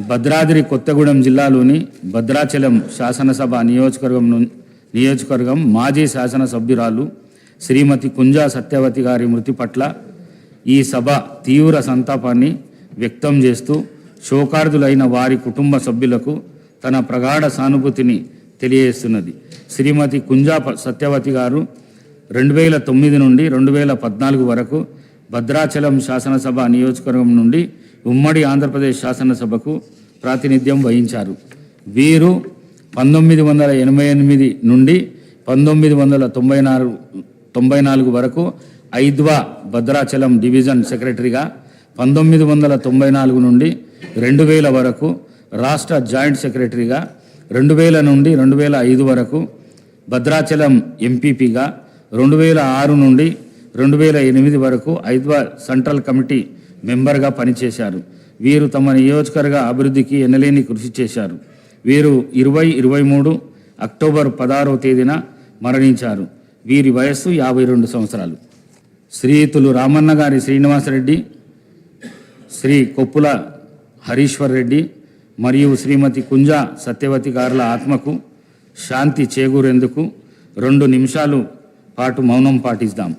భద్రాద్రి కొత్తగూడెం జిల్లాలోని భద్రాచలం శాసనసభ నియోజకవర్గం మాజీ శాసనసభ్యురాలు శ్రీమతి కుంజా సత్యవతి గారి మృతి పట్ల ఈ సభ తీవ్ర సంతాపాన్ని వ్యక్తం చేస్తూ శోకార్దులైన వారి కుటుంబ సభ్యులకు తన ప్రగాఢ సానుభూతిని తెలియజేస్తున్నది. శ్రీమతి కుంజా సత్యవతి గారు 2009 నుండి 2014 వరకు భద్రాచలం శాసనసభ నియోజకవర్గం నుండి ఉమ్మడి ఆంధ్రప్రదేశ్ శాసనసభకు ప్రాతినిధ్యం వహించారు. వీరు 1988 నుండి 1994 వరకు ఐద్వా భద్రాచలం డివిజన్ సెక్రటరీగా, 1994 నుండి 2000 వరకు రాష్ట్ర జాయింట్ సెక్రటరీగా, 2000 నుండి 2005 వరకు భద్రాచలం ఎంపీపీగా, 2006 నుండి 2008 వరకు ఐద్వా సెంట్రల్ కమిటీ మెంబర్గా పనిచేశారు. వీరు తమ నియోజకవర్గ అభివృద్ధికి ఎనలేని కృషి చేశారు. వీరు 2023 అక్టోబర్ 16వ తేదీన మరణించారు. వీరి వయస్సు 52 సంవత్సరాలు. శ్రీయుతులు రామన్న గారి శ్రీనివాసరెడ్డి, శ్రీ కొప్పుల హరీశ్వర్ రెడ్డి మరియు శ్రీమతి కుంజా సత్యవతి గారుల ఆత్మకు శాంతి చేకూరేందుకు 2 నిమిషాలు పాటు మౌనం పాటిస్తాం.